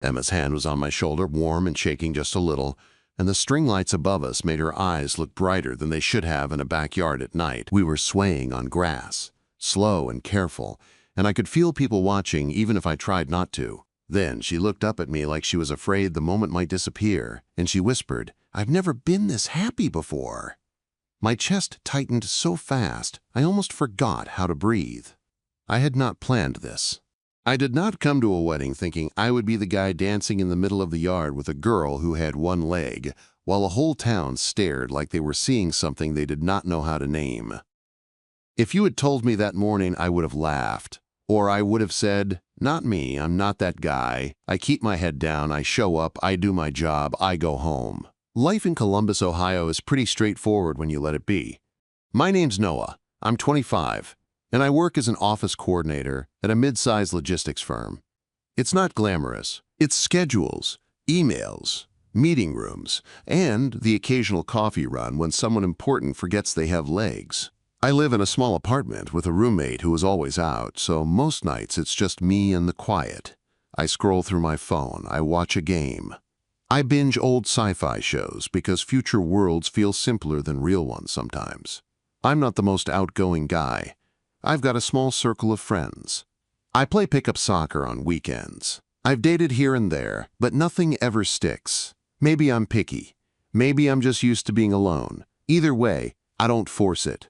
Emma's hand was on my shoulder, warm and shaking just a little, and the string lights above us made her eyes look brighter than they should have in a backyard at night. We were swaying on grass, slow and careful, and I could feel people watching even if I tried not to. Then she looked up at me like she was afraid the moment might disappear, and she whispered, "I've never been this happy before." My chest tightened so fast, I almost forgot how to breathe. I had not planned this. I did not come to a wedding thinking I would be the guy dancing in the middle of the yard with a girl who had one leg, while a whole town stared like they were seeing something they did not know how to name. If you had told me that morning, I would have laughed. Or I would have said, "Not me, I'm not that guy. I keep my head down, I show up, I do my job, I go home." Life in Columbus, Ohio is pretty straightforward when you let it be. My name's Noah. I'm 25, and I work as an office coordinator at a mid-sized logistics firm. It's not glamorous. It's schedules, emails, meeting rooms, and the occasional coffee run when someone important forgets they have legs. I live in a small apartment with a roommate who is always out, so most nights it's just me and the quiet. I scroll through my phone, I watch a game. I binge old sci-fi shows because future worlds feel simpler than real ones sometimes. I'm not the most outgoing guy. I've got a small circle of friends. I play pickup soccer on weekends. I've dated here and there, but nothing ever sticks. Maybe I'm picky. Maybe I'm just used to being alone. Either way, I don't force it.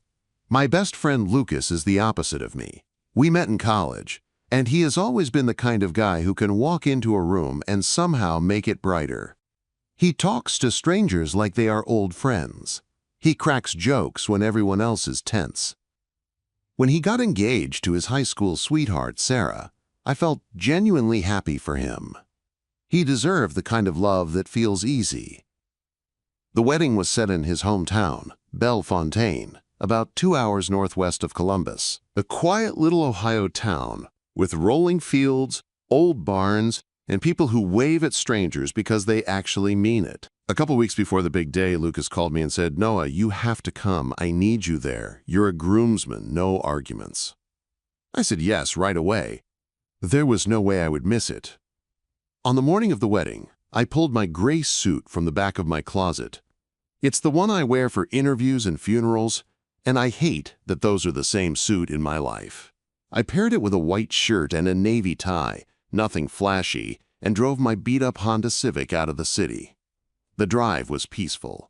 My best friend Lucas is the opposite of me. We met in college, and he has always been the kind of guy who can walk into a room and somehow make it brighter. He talks to strangers like they are old friends. He cracks jokes when everyone else is tense. When he got engaged to his high school sweetheart, Sarah, I felt genuinely happy for him. He deserved the kind of love that feels easy. The wedding was set in his hometown, Bellefontaine, about 2 hours northwest of Columbus, a quiet little Ohio town with rolling fields, old barns, and people who wave at strangers because they actually mean it. A couple weeks before the big day, Lucas called me and said, "Noah, you have to come. I need you there. You're a groomsman, no arguments." I said yes right away. There was no way I would miss it. On the morning of the wedding, I pulled my gray suit from the back of my closet. It's the one I wear for interviews and funerals, and I hate that those are the same suit in my life. I paired it with a white shirt and a navy tie, nothing flashy, and drove my beat-up Honda Civic out of the city. The drive was peaceful.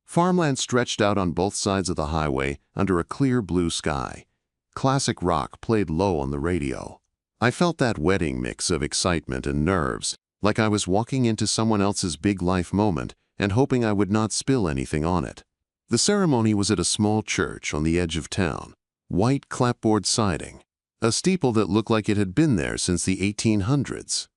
Farmland stretched out on both sides of the highway under a clear blue sky. Classic rock played low on the radio. I felt that wedding mix of excitement and nerves, like I was walking into someone else's big life moment and hoping I would not spill anything on it. The ceremony was at a small church on the edge of town, white clapboard siding, a steeple that looked like it had been there since the 1800s.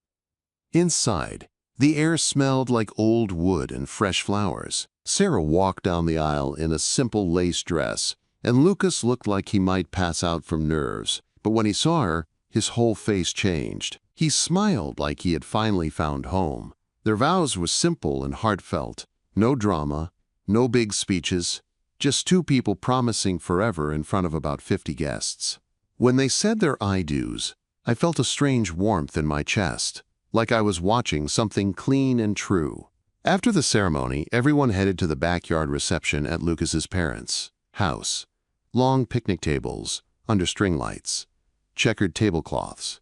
Inside, the air smelled like old wood and fresh flowers. Sarah walked down the aisle in a simple lace dress, and Lucas looked like he might pass out from nerves. But when he saw her, his whole face changed. He smiled like he had finally found home. Their vows were simple and heartfelt. No drama, no big speeches, just two people promising forever in front of about 50 guests. When they said their I do's, I felt a strange warmth in my chest, like I was watching something clean and true. After the ceremony, everyone headed to the backyard reception at Lucas's parents' house. Long picnic tables, under string lights, checkered tablecloths,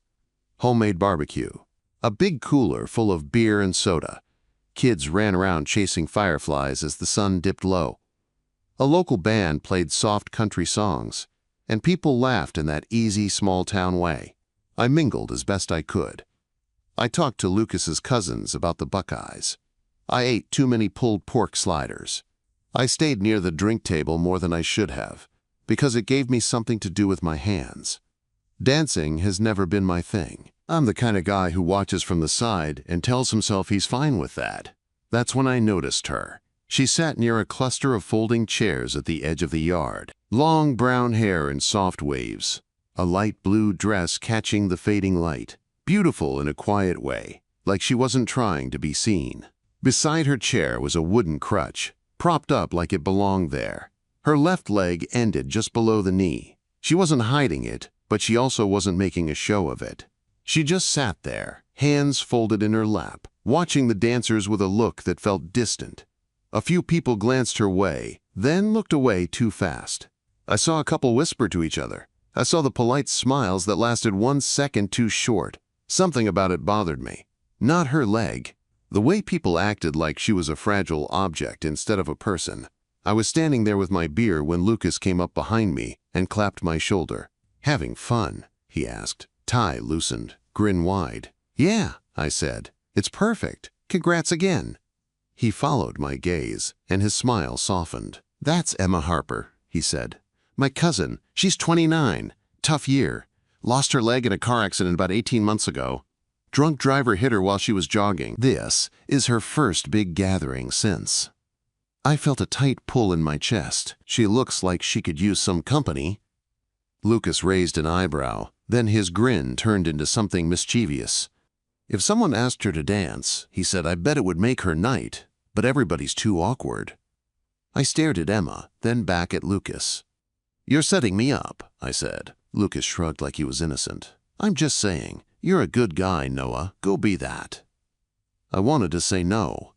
homemade barbecue, a big cooler full of beer and soda. Kids ran around chasing fireflies as the sun dipped low. A local band played soft country songs, and people laughed in that easy small-town way. I mingled as best I could. I talked to Lucas's cousins about the Buckeyes. I ate too many pulled pork sliders. I stayed near the drink table more than I should have, because it gave me something to do with my hands. Dancing has never been my thing. I'm the kind of guy who watches from the side and tells himself he's fine with that. That's when I noticed her. She sat near a cluster of folding chairs at the edge of the yard. Long brown hair in soft waves. A light blue dress catching the fading light. Beautiful in a quiet way, like she wasn't trying to be seen. Beside her chair was a wooden crutch, propped up like it belonged there. Her left leg ended just below the knee. She wasn't hiding it, but she also wasn't making a show of it. She just sat there, hands folded in her lap, watching the dancers with a look that felt distant. A few people glanced her way, then looked away too fast. I saw a couple whisper to each other. I saw the polite smiles that lasted 1 second too short. Something about it bothered me. Not her leg. The way people acted like she was a fragile object instead of a person. I was standing there with my beer when Lucas came up behind me and clapped my shoulder. "Having fun?" he asked. Tie loosened, grin wide. "Yeah," I said. "It's perfect. Congrats again." He followed my gaze, and his smile softened. "That's Emma Harper," he said. "My cousin. She's 29. Tough year. Lost her leg in a car accident about 18 months ago. Drunk driver hit her while she was jogging. This is her first big gathering since." I felt a tight pull in my chest. She looks like she could use some company. Lucas raised an eyebrow, then his grin turned into something mischievous. "If someone asked her to dance," he said, "I bet it would make her night, but everybody's too awkward." I stared at Emma, then back at Lucas. "You're setting me up," I said. Lucas shrugged like he was innocent. "I'm just saying, you're a good guy, Noah. Go be that." I wanted to say no.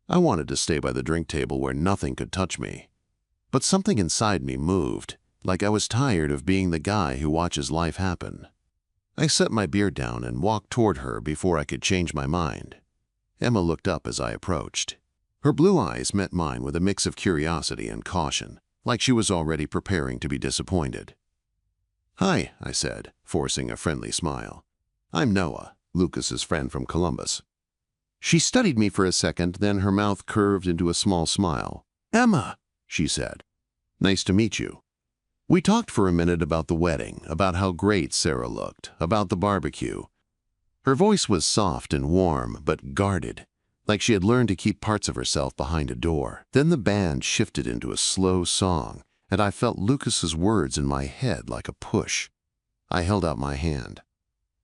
I wanted to stay by the drink table where nothing could touch me. But something inside me moved, like I was tired of being the guy who watches life happen. I set my beer down and walked toward her before I could change my mind. Emma looked up as I approached. Her blue eyes met mine with a mix of curiosity and caution, like she was already preparing to be disappointed. "Hi," I said, forcing a friendly smile. "I'm Noah, Lucas's friend from Columbus." She studied me for a second, then her mouth curved into a small smile. "Emma," she said. "Nice to meet you." We talked for a minute about the wedding, about how great Sarah looked, about the barbecue. Her voice was soft and warm, but guarded, like she had learned to keep parts of herself behind a door. Then the band shifted into a slow song, and I felt Lucas's words in my head like a push. I held out my hand.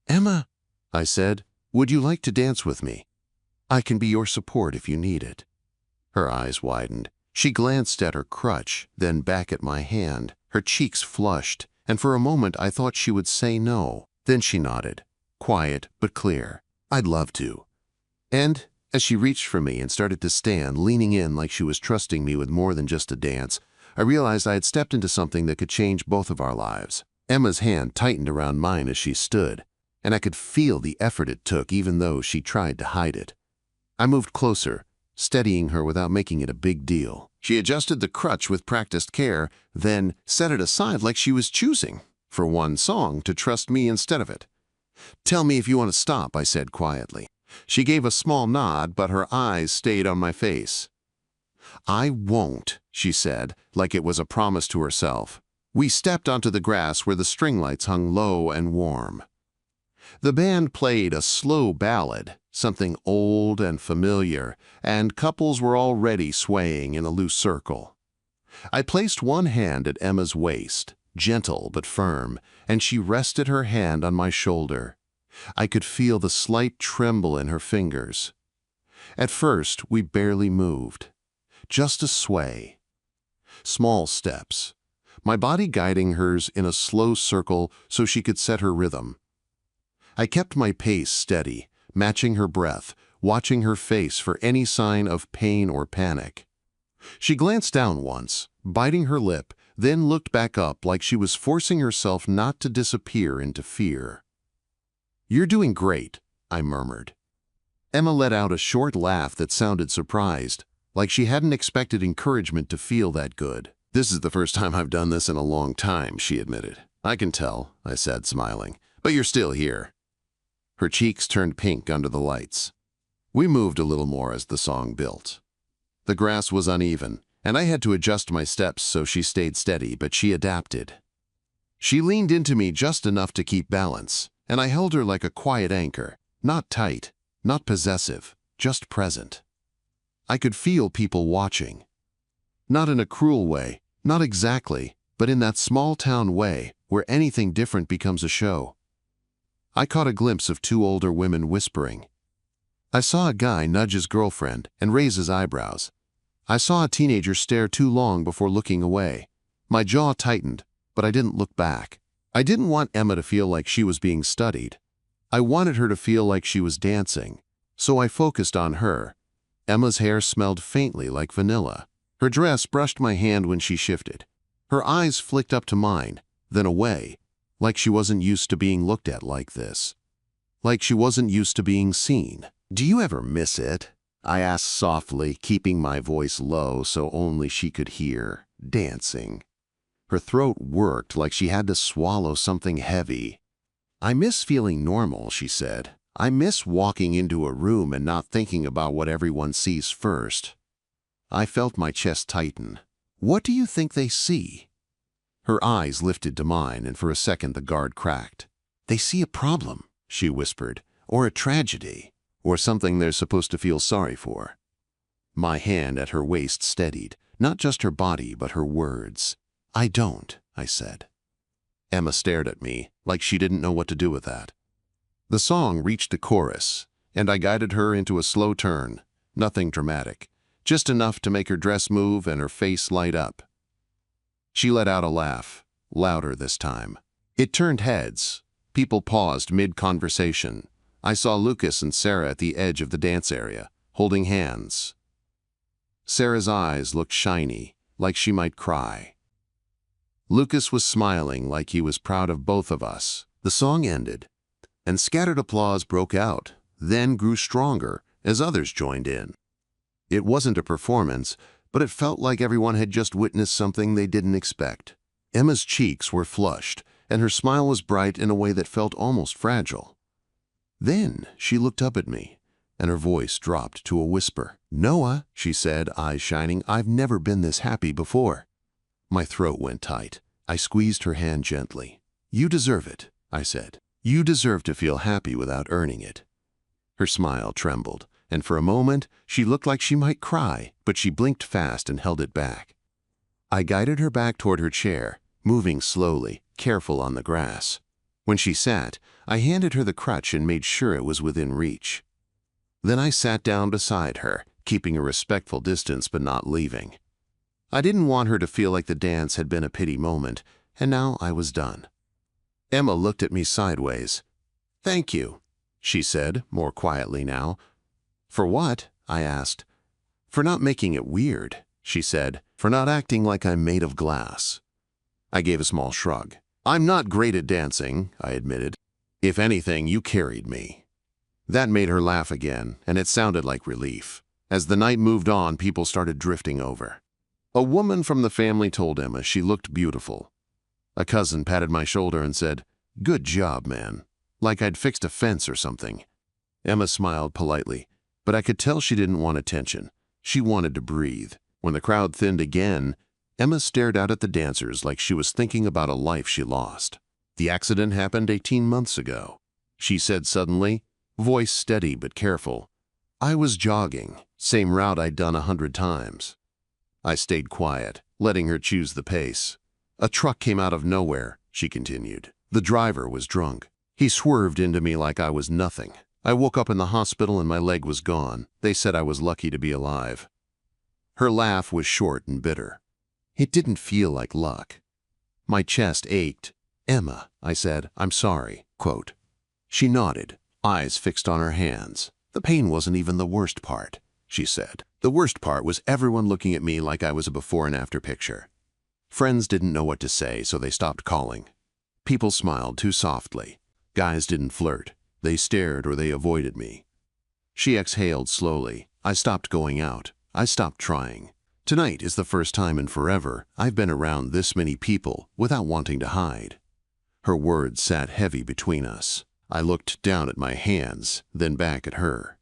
"Emma," I said, "would you like to dance with me? I can be your support if you need it." Her eyes widened. She glanced at her crutch, then back at my hand. Her cheeks flushed, and for a moment I thought she would say no. Then she nodded, quiet but clear. "I'd love to." And as she reached for me and started to stand, leaning in like she was trusting me with more than just a dance, I realized I had stepped into something that could change both of our lives. Emma's hand tightened around mine as she stood, and I could feel the effort it took even though she tried to hide it. I moved closer, steadying her without making it a big deal. She adjusted the crutch with practiced care, then set it aside like she was choosing, for one song, to trust me instead of it. "Tell me if you want to stop," I said quietly. She gave a small nod, but her eyes stayed on my face. "I won't," she said, like it was a promise to herself. We stepped onto the grass where the string lights hung low and warm. The band played a slow ballad, something old and familiar, and couples were already swaying in a loose circle. I placed one hand at Emma's waist, gentle but firm, and she rested her hand on my shoulder. I could feel the slight tremble in her fingers. At first, we barely moved. Just a sway. Small steps. My body guiding hers in a slow circle so she could set her rhythm. I kept my pace steady, matching her breath, watching her face for any sign of pain or panic. She glanced down once, biting her lip, then looked back up like she was forcing herself not to disappear into fear. "You're doing great," I murmured. Emma let out a short laugh that sounded surprised, like she hadn't expected encouragement to feel that good. "This is the first time I've done this in a long time," she admitted. "I can tell," I said, smiling, "but you're still here." Her cheeks turned pink under the lights. We moved a little more as the song built. The grass was uneven, and I had to adjust my steps so she stayed steady, but she adapted. She leaned into me just enough to keep balance, and I held her like a quiet anchor, not tight, not possessive, just present. I could feel people watching. Not in a cruel way, not exactly, but in that small-town way where anything different becomes a show. I caught a glimpse of two older women whispering. I saw a guy nudge his girlfriend and raise his eyebrows. I saw a teenager stare too long before looking away. My jaw tightened, but I didn't look back. I didn't want Emma to feel like she was being studied. I wanted her to feel like she was dancing, so I focused on her. Emma's hair smelled faintly like vanilla. Her dress brushed my hand when she shifted. Her eyes flicked up to mine, then away, like she wasn't used to being looked at like this. Like she wasn't used to being seen. "Do you ever miss it?" I asked softly, keeping my voice low so only she could hear. Dancing. Her throat worked like she had to swallow something heavy. "I miss feeling normal," she said. "I miss walking into a room and not thinking about what everyone sees first." I felt my chest tighten. "What do you think they see?" Her eyes lifted to mine, and for a second the guard cracked. "They see a problem," she whispered, "or a tragedy, or something they're supposed to feel sorry for." My hand at her waist steadied, not just her body, but her words. "I don't," I said. Emma stared at me, like she didn't know what to do with that. The song reached the chorus, and I guided her into a slow turn. Nothing dramatic, just enough to make her dress move and her face light up. She let out a laugh, louder this time. It turned heads. People paused mid-conversation. I saw Lucas and Sarah at the edge of the dance area, holding hands. Sarah's eyes looked shiny, like she might cry. Lucas was smiling like he was proud of both of us. The song ended, and scattered applause broke out, then grew stronger as others joined in. It wasn't a performance, but it felt like everyone had just witnessed something they didn't expect. Emma's cheeks were flushed, and her smile was bright in a way that felt almost fragile. Then she looked up at me, and her voice dropped to a whisper. "Noah," she said, eyes shining, "I've never been this happy before." My throat went tight. I squeezed her hand gently. "You deserve it," I said. "You deserve to feel happy without earning it." Her smile trembled, and for a moment she looked like she might cry, but she blinked fast and held it back. I guided her back toward her chair, moving slowly, careful on the grass. When she sat, I handed her the crutch and made sure it was within reach. Then I sat down beside her, keeping a respectful distance but not leaving. I didn't want her to feel like the dance had been a pity moment, and now I was done. Emma looked at me sideways. "Thank you," she said, more quietly now. "For what?" I asked. "For not making it weird," she said. "For not acting like I'm made of glass." I gave a small shrug. "I'm not great at dancing," I admitted. "If anything, you carried me." That made her laugh again, and it sounded like relief. As the night moved on, people started drifting over. A woman from the family told Emma she looked beautiful. A cousin patted my shoulder and said, "Good job, man," like I'd fixed a fence or something. Emma smiled politely, but I could tell she didn't want attention. She wanted to breathe. When the crowd thinned again, Emma stared out at the dancers like she was thinking about a life she lost. "The accident happened 18 months ago," she said suddenly, voice steady but careful. "I was jogging, same route I'd done 100 times. I stayed quiet, letting her choose the pace. "A truck came out of nowhere," she continued. "The driver was drunk. He swerved into me like I was nothing. I woke up in the hospital and my leg was gone. They said I was lucky to be alive." Her laugh was short and bitter. It didn't feel like luck. My chest ached. "Emma," I said, "I'm sorry." Quote. She nodded, eyes fixed on her hands. "The pain wasn't even the worst part," she said. "The worst part was everyone looking at me like I was a before and after picture. Friends didn't know what to say, so they stopped calling. People smiled too softly. Guys didn't flirt. They stared or they avoided me." She exhaled slowly. "I stopped going out. I stopped trying. Tonight is the first time in forever I've been around this many people without wanting to hide." Her words sat heavy between us. I looked down at my hands, then back at her.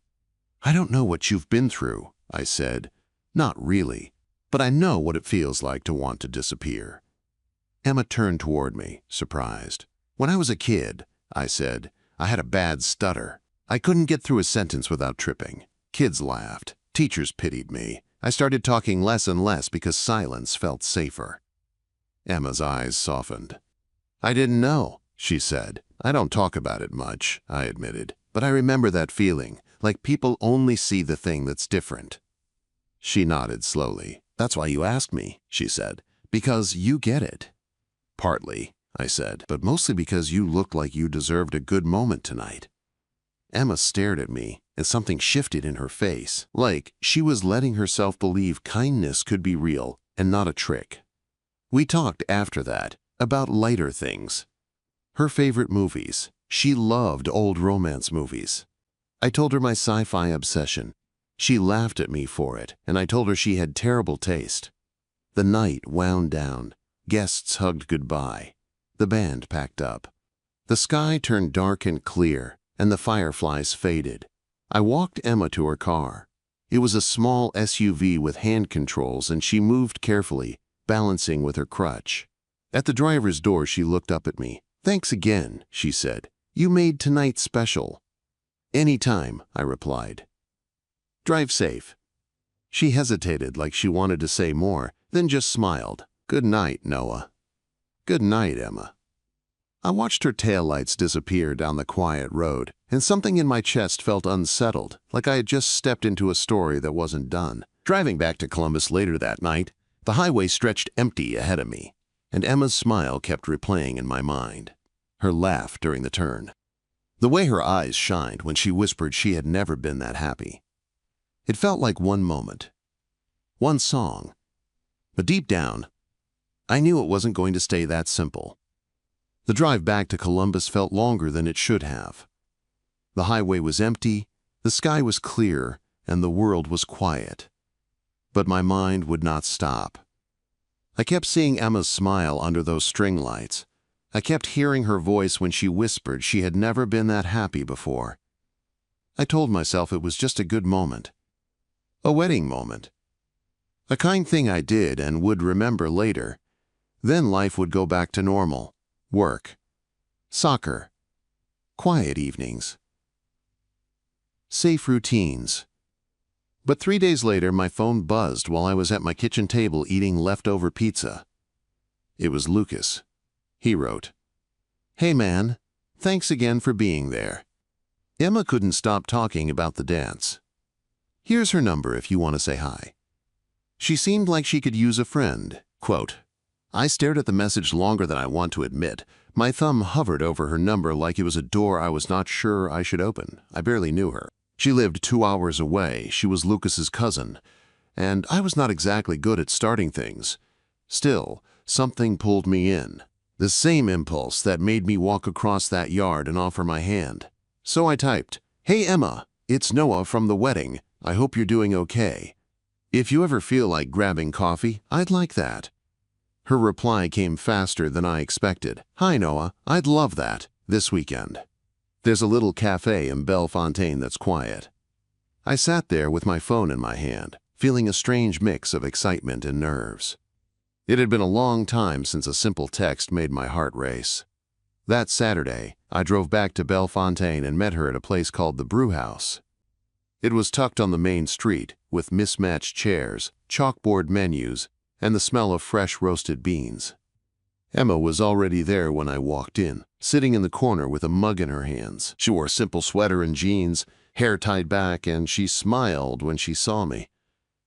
"I don't know what you've been through," I said. "Not really, but I know what it feels like to want to disappear." Emma turned toward me, surprised. "When I was a kid," I said, "I had a bad stutter. I couldn't get through a sentence without tripping. Kids laughed. Teachers pitied me. I started talking less and less because silence felt safer." Emma's eyes softened. "I didn't know," she said. "I don't talk about it much," I admitted. "But I remember that feeling, like people only see the thing that's different." She nodded slowly. "That's why you asked me," she said. "Because you get it." "Partly," I said, "but mostly because you looked like you deserved a good moment tonight." Emma stared at me, and something shifted in her face, like she was letting herself believe kindness could be real and not a trick. We talked after that about lighter things. Her favorite movies. She loved old romance movies. I told her my sci-fi obsession. She laughed at me for it, and I told her she had terrible taste. The night wound down. Guests hugged goodbye. The band packed up. The sky turned dark and clear, and the fireflies faded. I walked Emma to her car. It was a small SUV with hand controls, and she moved carefully, balancing with her crutch. At the driver's door, she looked up at me. "Thanks again," she said. "You made tonight special." "Anytime," I replied. "Drive safe." She hesitated like she wanted to say more, then just smiled. "Good night, Noah." "Good night, Emma." I watched her taillights disappear down the quiet road, and something in my chest felt unsettled, like I had just stepped into a story that wasn't done. Driving back to Columbus later that night, the highway stretched empty ahead of me, and Emma's smile kept replaying in my mind. Her laugh during the turn. The way her eyes shined when she whispered she had never been that happy. It felt like one moment, one song. But deep down, I knew it wasn't going to stay that simple. The drive back to Columbus felt longer than it should have. The highway was empty, the sky was clear, and the world was quiet. But my mind would not stop. I kept seeing Emma's smile under those string lights. I kept hearing her voice when she whispered she had never been that happy before. I told myself it was just a good moment. A wedding moment. A kind thing I did and would remember later. Then life would go back to normal. Work. Soccer. Quiet evenings. Safe routines. But 3 days later, my phone buzzed while I was at my kitchen table eating leftover pizza. It was Lucas. He wrote, "Hey man, thanks again for being there." Emma couldn't stop talking about the dance. "Here's her number if you want to say hi." She seemed like she could use a friend. Quote, I stared at the message longer than I want to admit. My thumb hovered over her number like it was a door I was not sure I should open. I barely knew her. She lived 2 hours away. She was Lucas's cousin. And I was not exactly good at starting things. Still, something pulled me in. The same impulse that made me walk across that yard and offer my hand. So I typed, "Hey Emma, it's Noah from the wedding. I hope you're doing okay. If you ever feel like grabbing coffee, I'd like that." Her reply came faster than I expected. "Hi Noah, I'd love that, this weekend. There's a little cafe in Bellefontaine that's quiet." I sat there with my phone in my hand, feeling a strange mix of excitement and nerves. It had been a long time since a simple text made my heart race. That Saturday, I drove back to Bellefontaine and met her at a place called the Brew House. It was tucked on the main street, with mismatched chairs, chalkboard menus, and the smell of fresh roasted beans. Emma was already there when I walked in, sitting in the corner with a mug in her hands. She wore a simple sweater and jeans, hair tied back, and she smiled when she saw me.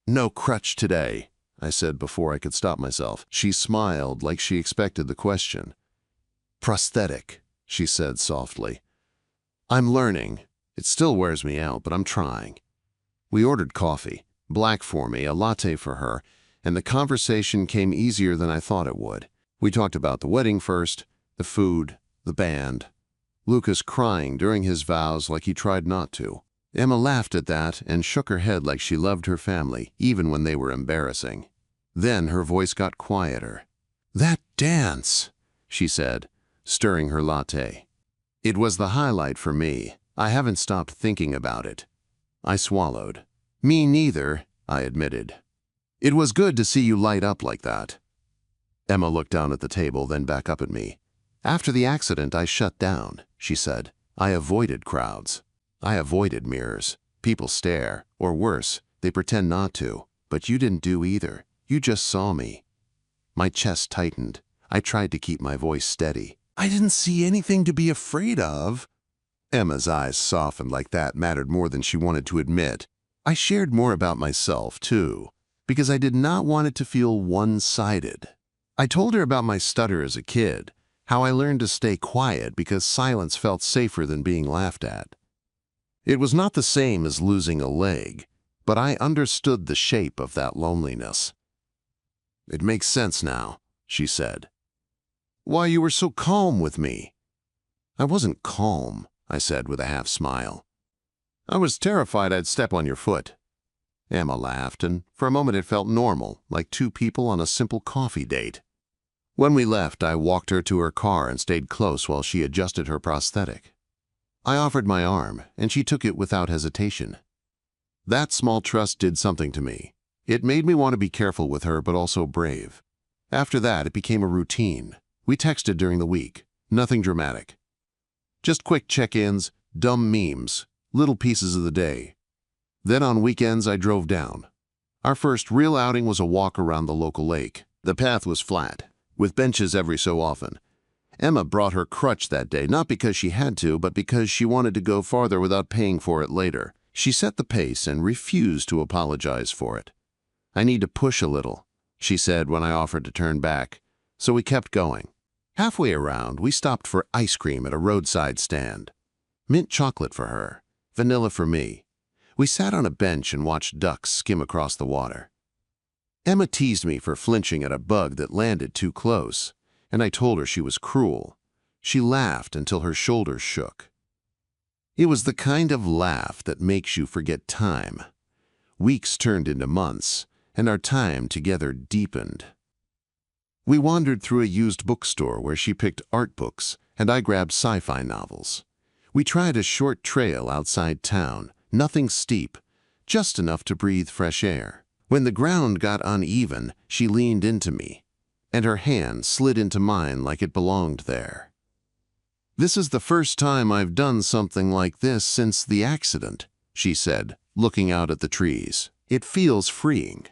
"No crutch today," I said before I could stop myself. She smiled like she expected the question. "Prosthetic," she said softly. "I'm learning. It still wears me out, but I'm trying." We ordered coffee, black for me, a latte for her, and the conversation came easier than I thought it would. We talked about the wedding first, the food, the band. Lucas crying during his vows like he tried not to. Emma laughed at that and shook her head like she loved her family, even when they were embarrassing. Then her voice got quieter. "That dance," she said, stirring her latte. It was the highlight for me. I haven't stopped thinking about it. I swallowed. "Me neither," I admitted. "It was good to see you light up like that." Emma looked down at the table, then back up at me. "After the accident, I shut down," she said. "I avoided crowds. I avoided mirrors. People stare, or worse, they pretend not to. But you didn't do either. You just saw me." My chest tightened. I tried to keep my voice steady. "I didn't see anything to be afraid of." Emma's eyes softened like that mattered more than she wanted to admit. I shared more about myself, too, because I did not want it to feel one-sided. I told her about my stutter as a kid, how I learned to stay quiet because silence felt safer than being laughed at. It was not the same as losing a leg, but I understood the shape of that loneliness. "It makes sense now," she said. "Why, you were so calm with me." "I wasn't calm," I said with a half smile. "I was terrified I'd step on your foot." Emma laughed, and for a moment it felt normal, like two people on a simple coffee date. When we left, I walked her to her car and stayed close while she adjusted her prosthetic. I offered my arm, and she took it without hesitation. That small trust did something to me. It made me want to be careful with her, but also brave. After that, it became a routine. We texted during the week. Nothing dramatic. Just quick check-ins, dumb memes, little pieces of the day. Then on weekends, I drove down. Our first real outing was a walk around the local lake. The path was flat, with benches every so often. Emma brought her crutch that day, not because she had to, but because she wanted to go farther without paying for it later. She set the pace and refused to apologize for it. "I need to push a little," she said when I offered to turn back, so we kept going. Halfway around, we stopped for ice cream at a roadside stand. Mint chocolate for her, vanilla for me. We sat on a bench and watched ducks skim across the water. Emma teased me for flinching at a bug that landed too close, and I told her she was cruel. She laughed until her shoulders shook. It was the kind of laugh that makes you forget time. Weeks turned into months, and our time together deepened. We wandered through a used bookstore where she picked art books, and I grabbed sci-fi novels. We tried a short trail outside town, nothing steep, just enough to breathe fresh air. When the ground got uneven, she leaned into me, and her hand slid into mine like it belonged there. "This is the first time I've done something like this since the accident," she said, looking out at the trees. "It feels freeing."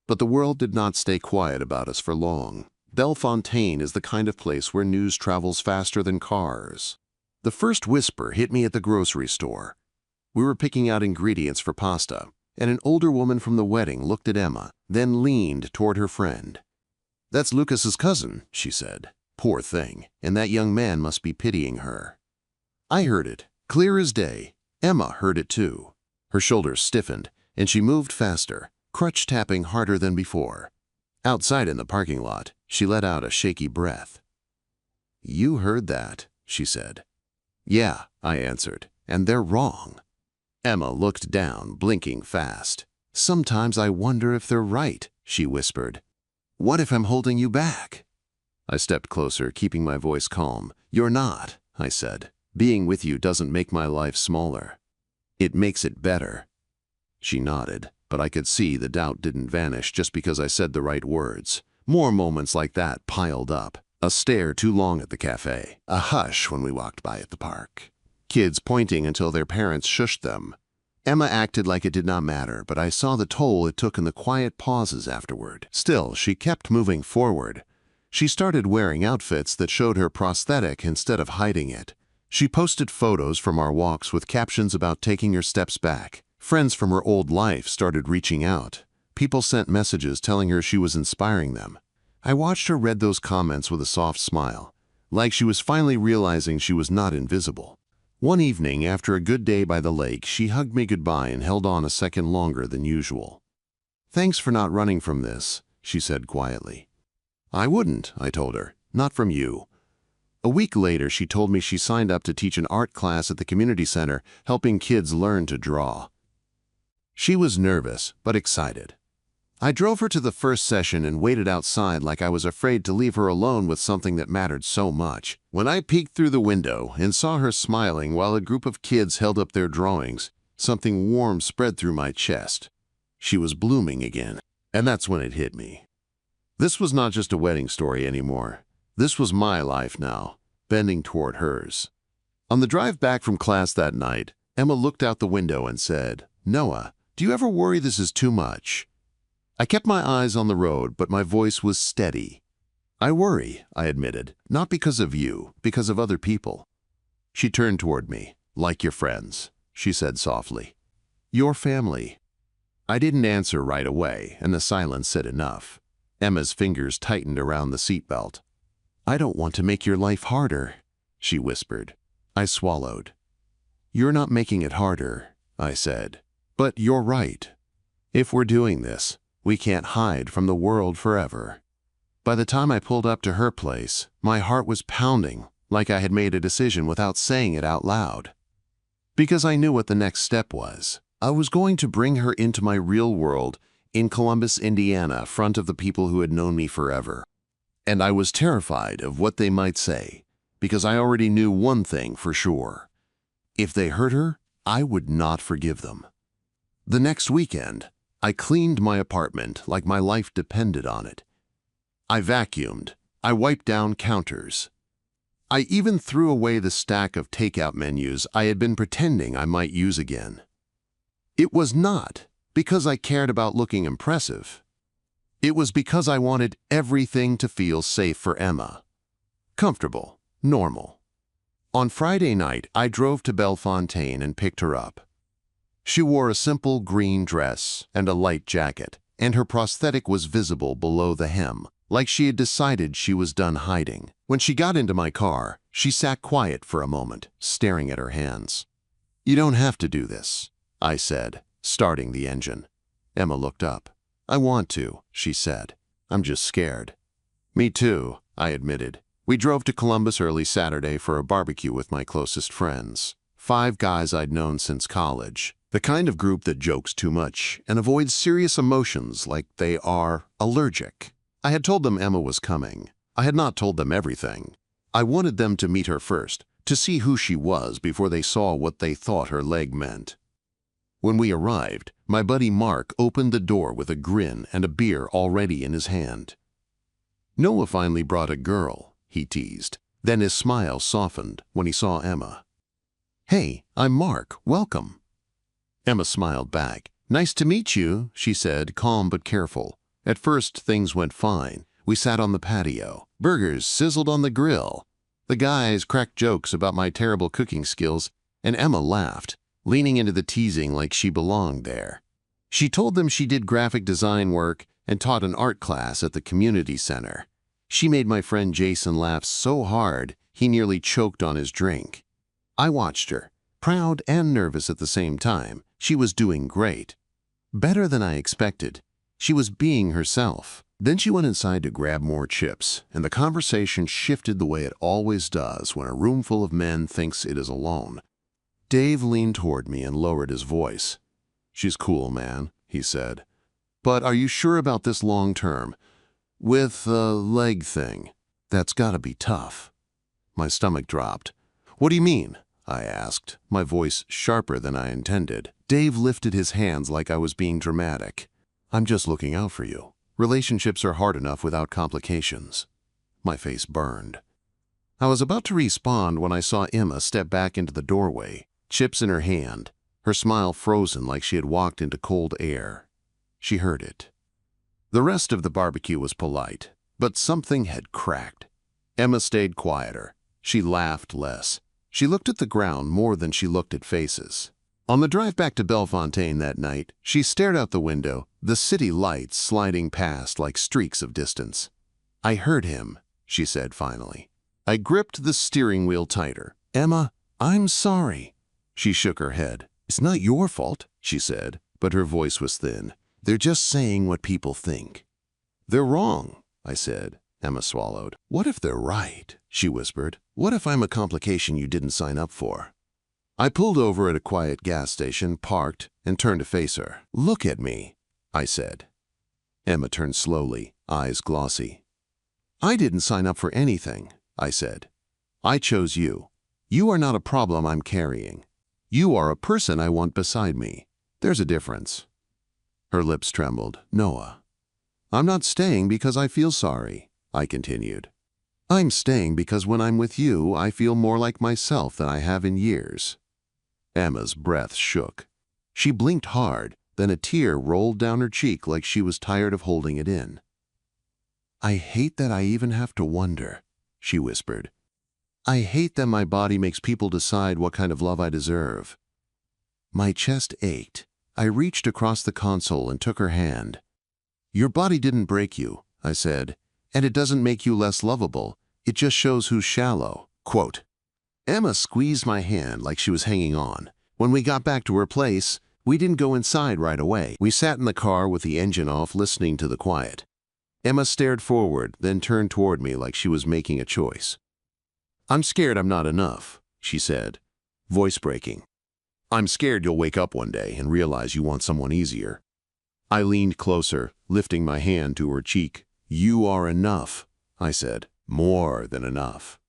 But the world did not stay quiet about us for long. Bellefontaine is the kind of place where news travels faster than cars. The first whisper hit me at the grocery store. We were picking out ingredients for pasta, and an older woman from the wedding looked at Emma, then leaned toward her friend. "That's Lucas's cousin," she said. "Poor thing, and that young man must be pitying her." I heard it, clear as day. Emma heard it too. Her shoulders stiffened, and she moved faster, crutch tapping harder than before. Outside in the parking lot, she let out a shaky breath. "You heard that," she said. "Yeah," I answered, "and they're wrong." Emma looked down, blinking fast. "Sometimes I wonder if they're right," she whispered. "What if I'm holding you back?" I stepped closer, keeping my voice calm. "You're not," I said. "Being with you doesn't make my life smaller. It makes it better." She nodded, but I could see the doubt didn't vanish just because I said the right words. More moments like that piled up. A stare too long at the cafe. A hush when we walked by at the park. Kids pointing until their parents shushed them. Emma acted like it did not matter, but I saw the toll it took in the quiet pauses afterward. Still, she kept moving forward. She started wearing outfits that showed her prosthetic instead of hiding it. She posted photos from our walks with captions about taking her steps back. Friends from her old life started reaching out. People sent messages telling her she was inspiring them. I watched her read those comments with a soft smile, like she was finally realizing she was not invisible. One evening, after a good day by the lake, she hugged me goodbye and held on a second longer than usual. "Thanks for not running from this," she said quietly. "I wouldn't," I told her. "Not from you." A week later, she told me she signed up to teach an art class at the community center, helping kids learn to draw. She was nervous, but excited. I drove her to the first session and waited outside like I was afraid to leave her alone with something that mattered so much. When I peeked through the window and saw her smiling while a group of kids held up their drawings, something warm spread through my chest. She was blooming again, and that's when it hit me. This was not just a wedding story anymore. This was my life now, bending toward hers. On the drive back from class that night, Emma looked out the window and said, "Noah, do you ever worry this is too much?" I kept my eyes on the road, but my voice was steady. "I worry," I admitted, "not because of you, because of other people." She turned toward me. "Like your friends," she said softly. "Your family." I didn't answer right away, and the silence said enough. Emma's fingers tightened around the seatbelt. "I don't want to make your life harder," she whispered. I swallowed. "You're not making it harder," I said. "But you're right. If we're doing this, we can't hide from the world forever." By the time I pulled up to her place, my heart was pounding, like I had made a decision without saying it out loud. Because I knew what the next step was. I was going to bring her into my real world in Columbus, Indiana, front of the people who had known me forever. And I was terrified of what they might say, because I already knew one thing for sure. If they hurt her, I would not forgive them. The next weekend, I cleaned my apartment like my life depended on it. I vacuumed. I wiped down counters. I even threw away the stack of takeout menus I had been pretending I might use again. It was not because I cared about looking impressive. It was because I wanted everything to feel safe for Emma. Comfortable, normal. On Friday night, I drove to Bellefontaine and picked her up. She wore a simple green dress and a light jacket, and her prosthetic was visible below the hem, like she had decided she was done hiding. When she got into my car, she sat quiet for a moment, staring at her hands. "You don't have to do this," I said, starting the engine. Emma looked up. "I want to," she said. "I'm just scared." "Me too," I admitted. We drove to Columbus early Saturday for a barbecue with my closest friends. 5 guys I'd known since college. The kind of group that jokes too much and avoids serious emotions like they are allergic. I had told them Emma was coming. I had not told them everything. I wanted them to meet her first, to see who she was before they saw what they thought her leg meant. When we arrived, my buddy Mark opened the door with a grin and a beer already in his hand. "Noah finally brought a girl," he teased. Then his smile softened when he saw Emma. "Hey, I'm Mark. Welcome." Emma smiled back. "Nice to meet you," she said, calm but careful. At first, things went fine. We sat on the patio. Burgers sizzled on the grill. The guys cracked jokes about my terrible cooking skills, and Emma laughed, leaning into the teasing like she belonged there. She told them she did graphic design work and taught an art class at the community center. She made my friend Jason laugh so hard he nearly choked on his drink. I watched her, proud and nervous at the same time. She was doing great. Better than I expected. She was being herself. Then she went inside to grab more chips, and the conversation shifted the way it always does when a room full of men thinks it is alone. Dave leaned toward me and lowered his voice. "She's cool, man," he said. "But are you sure about this long term? With the leg thing, that's gotta be tough." My stomach dropped. "What do you mean?" I asked, my voice sharper than I intended. Dave lifted his hands like I was being dramatic. "I'm just looking out for you. Relationships are hard enough without complications." My face burned. I was about to respond when I saw Emma step back into the doorway, chips in her hand, her smile frozen like she had walked into cold air. She heard it. The rest of the barbecue was polite, but something had cracked. Emma stayed quieter. She laughed less. She looked at the ground more than she looked at faces. On the drive back to Bellefontaine that night, she stared out the window, the city lights sliding past like streaks of distance. "I heard him," she said finally. I gripped the steering wheel tighter. "Emma, I'm sorry." She shook her head. "It's not your fault," she said, but her voice was thin. "They're just saying what people think." "They're wrong," I said. Emma swallowed. "What if they're right?" she whispered. "What if I'm a complication you didn't sign up for?" I pulled over at a quiet gas station, parked, and turned to face her. "Look at me," I said. Emma turned slowly, eyes glossy. "I didn't sign up for anything," I said. "I chose you. You are not a problem I'm carrying. You are a person I want beside me. There's a difference." Her lips trembled. "Noah, I'm not staying because I feel sorry," I continued. "I'm staying because when I'm with you, I feel more like myself than I have in years." Emma's breath shook. She blinked hard, then a tear rolled down her cheek like she was tired of holding it in. "I hate that I even have to wonder," she whispered. "I hate that my body makes people decide what kind of love I deserve." My chest ached. I reached across the console and took her hand. "Your body didn't break you," I said, "and it doesn't make you less lovable. It just shows who's shallow." Quote. Emma squeezed my hand like she was hanging on. When we got back to her place, we didn't go inside right away. We sat in the car with the engine off, listening to the quiet. Emma stared forward, then turned toward me like she was making a choice. "I'm scared I'm not enough," she said, voice breaking. "I'm scared you'll wake up one day and realize you want someone easier." I leaned closer, lifting my hand to her cheek. "You are enough," I said. "More than enough."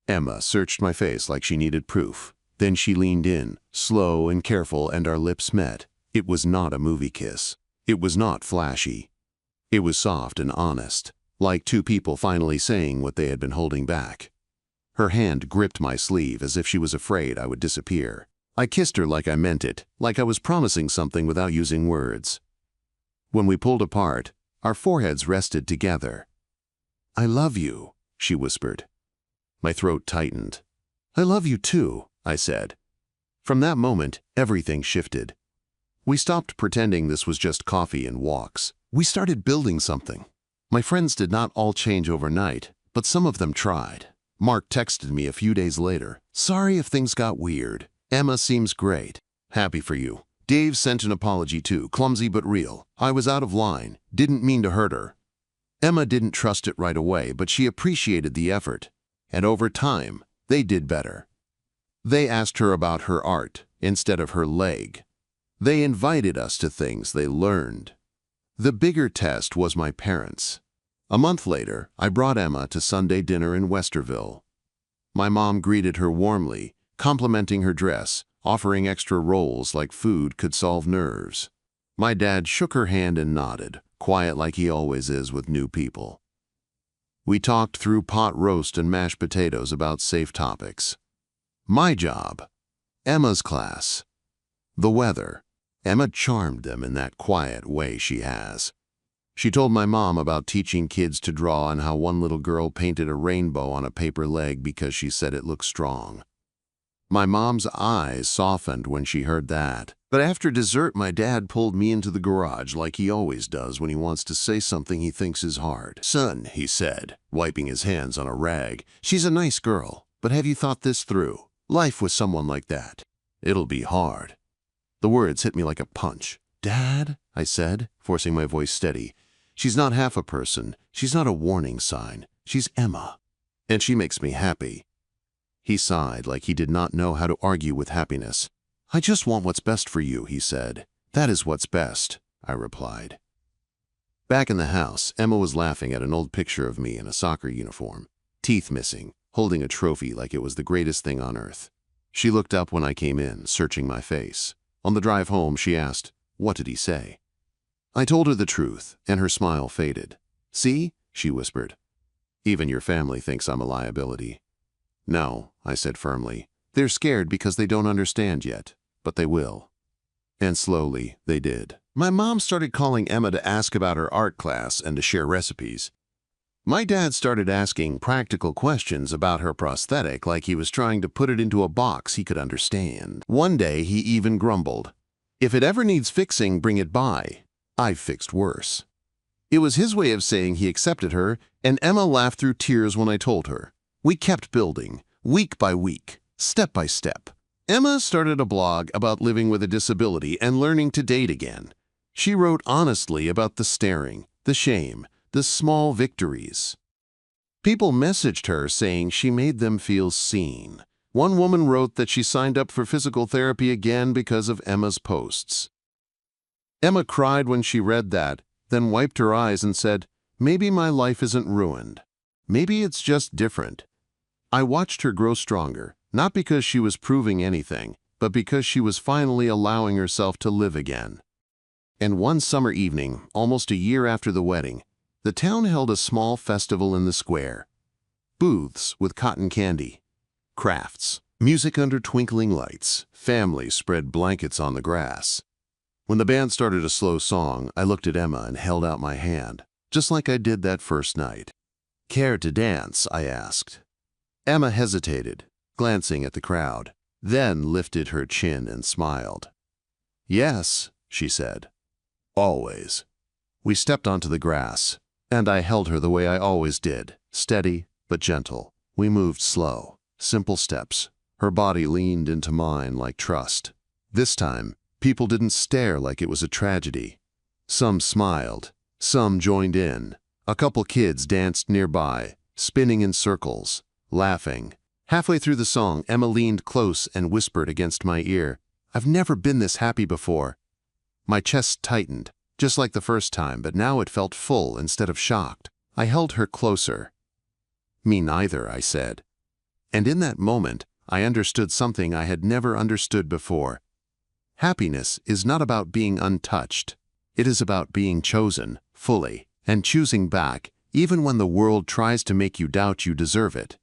Emma searched my face like she needed proof. Then she leaned in, slow and careful, and our lips met. It was not a movie kiss. It was not flashy. It was soft and honest, like two people finally saying what they had been holding back. Her hand gripped my sleeve as if she was afraid I would disappear. I kissed her like I meant it, like I was promising something without using words. When we pulled apart, our foreheads rested together. "I love you," she whispered. My throat tightened. "I love you too," I said. From that moment, everything shifted. We stopped pretending this was just coffee and walks. We started building something. My friends did not all change overnight, but some of them tried. Mark texted me a few days later. "Sorry if things got weird. Emma seems great. Happy for you." Dave sent an apology too, clumsy but real. "I was out of line. Didn't mean to hurt her." Emma didn't trust it right away, but she appreciated the effort. And over time, they did better. They asked her about her art instead of her leg. They invited us to things they learned. The bigger test was my parents. A month later, I brought Emma to Sunday dinner in Westerville. My mom greeted her warmly, complimenting her dress, offering extra rolls like food could solve nerves. My dad shook her hand and nodded, quiet like he always is with new people. We talked through pot roast and mashed potatoes about safe topics. My job, Emma's class, the weather. Emma charmed them in that quiet way she has. She told my mom about teaching kids to draw and how one little girl painted a rainbow on a paper leg because she said it looked strong. My mom's eyes softened when she heard that. But after dessert, my dad pulled me into the garage like he always does when he wants to say something he thinks is hard. "Son," he said, wiping his hands on a rag, "she's a nice girl, but have you thought this through? Life with someone like that. It'll be hard." The words hit me like a punch. "Dad," I said, forcing my voice steady, "she's not half a person. She's not a warning sign. She's Emma. And she makes me happy." He sighed like he did not know how to argue with happiness. "I just want what's best for you," he said. "That is what's best," I replied. Back in the house, Emma was laughing at an old picture of me in a soccer uniform, teeth missing, holding a trophy like it was the greatest thing on earth. She looked up when I came in, searching my face. On the drive home, she asked, "What did he say?" I told her the truth, and her smile faded. "See?" she whispered. "Even your family thinks I'm a liability." "No," I said firmly. "They're scared because they don't understand yet, but they will." And slowly, they did. My mom started calling Emma to ask about her art class and to share recipes. My dad started asking practical questions about her prosthetic like he was trying to put it into a box he could understand. One day, he even grumbled, "If it ever needs fixing, bring it by. I've fixed worse." It was his way of saying he accepted her, and Emma laughed through tears when I told her. We kept building, week by week, step by step. Emma started a blog about living with a disability and learning to date again. She wrote honestly about the staring, the shame, the small victories. People messaged her saying she made them feel seen. One woman wrote that she signed up for physical therapy again because of Emma's posts. Emma cried when she read that, then wiped her eyes and said, "Maybe my life isn't ruined. Maybe it's just different." I watched her grow stronger, not because she was proving anything, but because she was finally allowing herself to live again. And one summer evening, almost a year after the wedding, the town held a small festival in the square. Booths with cotton candy, crafts, music under twinkling lights, families spread blankets on the grass. When the band started a slow song, I looked at Emma and held out my hand, just like I did that first night. "Care to dance?" I asked. Emma hesitated, glancing at the crowd, then lifted her chin and smiled. "Yes," she said. "Always." We stepped onto the grass, and I held her the way I always did, steady but gentle. We moved slow, simple steps, Her body leaned into mine like trust. This time, people didn't stare like it was a tragedy. Some smiled. Some joined in. A couple kids danced nearby, spinning in circles, laughing. Halfway through the song, Emma leaned close and whispered against my ear, "I've never been this happy before." My chest tightened, just like the first time, but now it felt full instead of shocked. I held her closer. "Me neither," I said. And in that moment, I understood something I had never understood before. Happiness is not about being untouched. It is about being chosen, fully, and choosing back, even when the world tries to make you doubt you deserve it.